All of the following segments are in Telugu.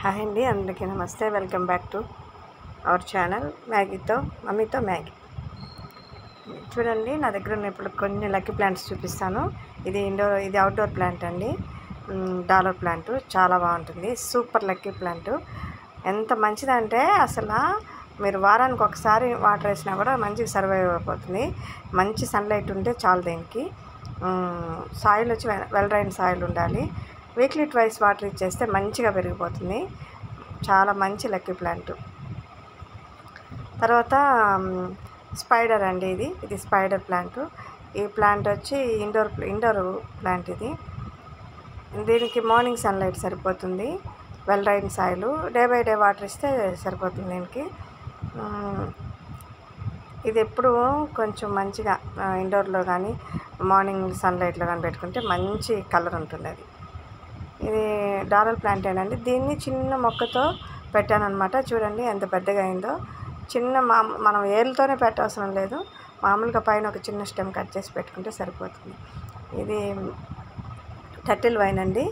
హాయ్ అండి, అందరికీ నమస్తే. Welcome back to our channel మ్యాగీతో మమ్మీతో మ్యాగీ. చూడండి, నా దగ్గర ఉన్న ఇప్పుడు కొన్ని లక్కీ ప్లాంట్స్ చూపిస్తాను. ఇది అవుట్డోర్ ప్లాంట్ అండి, డాలర్ ప్లాంట్. చాలా బాగుంటుంది, సూపర్ లక్కీ ప్లాంట్. ఎంత మంచిదంటే అసలు మీరు వారానికి ఒకసారి వాటర్ వేసినా కూడా మంచిగా సర్వైవ్ అయిపోతుంది. మంచి సన్లైట్ ఉంటే చాలు. దీనికి సాయిల్ వచ్చి వెల్ డ్రైన్ సాయిల్ ఉండాలి. వీక్లీ ట్వైస్ వాటర్ ఇచ్చేస్తే మంచిగా పెరిగిపోతుంది. చాలా మంచి లక్కీ ప్లాంట్. తర్వాత స్పైడర్ అండి, ఇది స్పైడర్ ప్లాంట్. ఈ ప్లాంట్ వచ్చి ఇండోర్ ప్లాంట్. దీనికి మార్నింగ్ సన్లైట్ సరిపోతుంది. Well drain soil, day by day water ఇస్తే సరిపోతుంది దీనికి. ఇది ఎప్పుడు కొంచెం మంచిగా ఇండోర్లో కానీ మార్నింగ్ సన్లైట్లో కానీ పెట్టుకుంటే మంచి కలర్ ఉంటుంది. ఇది డాలర్ ప్లాంట్ ఏనండి. దీన్ని చిన్న మొక్కతో పెట్టాను అనమాట. చూడండి ఎంత పెద్దగా అయిందో. మనం ఏళ్ళతోనే పెట్టవసరం లేదు, మామూలుగా పైన ఒక చిన్న స్టెమ్ కట్ చేసి పెట్టుకుంటే సరిపోతుంది. ఇది టర్టిల్ వైన్ అండి.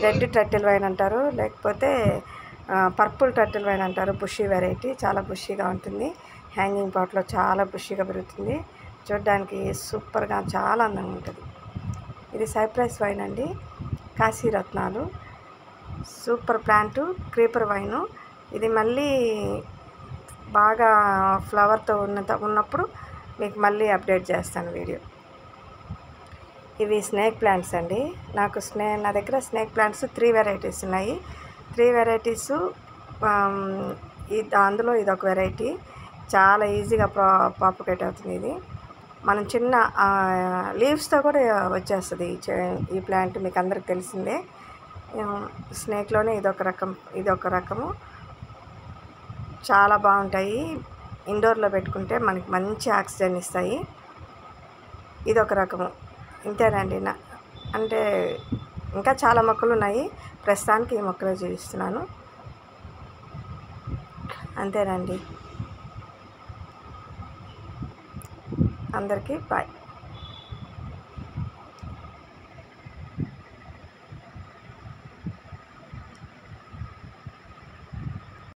రెడ్ టర్టిల్ వైన్ అంటారు, లేకపోతే పర్పుల్ టర్టిల్ వైన్ అంటారు. బుషీ వెరైటీ, చాలా బుషీగా ఉంటుంది. హ్యాంగింగ్ పాట్లో చాలా బుషీగా పెరుగుతుంది. చూడడానికి సూపర్గా చాలా అందంగా ఉంటుంది. ఇది సైప్రస్ వైన్ అండి, కాశీరత్నాలు. Super plant, creeper vine. ఇది మళ్ళీ బాగా ఫ్లవర్తో ఉన్నప్పుడు మీకు మళ్ళీ అప్డేట్ చేస్తాను వీడియో. ఇవి స్నేక్ ప్లాంట్స్ అండి. నా దగ్గర స్నేక్ ప్లాంట్స్ 3 వెరైటీస్ ఉన్నాయి. 3 వెరైటీస్, అందులో ఇదొక వెరైటీ. చాలా ఈజీగా ప్రాపగేట్ అవుతుంది. ఇది మనం చిన్న లీవ్స్తో కూడా వచ్చేస్తుంది ఈ ప్లాంట్. మీకు అందరికి తెలిసిందే. స్నేక్లోనే ఇదొక రకము. చాలా బాగుంటాయి. ఇండోర్లో పెట్టుకుంటే మనకి మంచి ఆక్సిజన్ ఇస్తాయి. ఇదొక రకము. ఇంతేనండి. అంటే ఇంకా చాలా మొక్కలు ఉన్నాయి, ప్రస్తుతానికి ఈ మొక్కలు చూపిస్తున్నాను. అంతేనండి. అందరికీ బాయ్.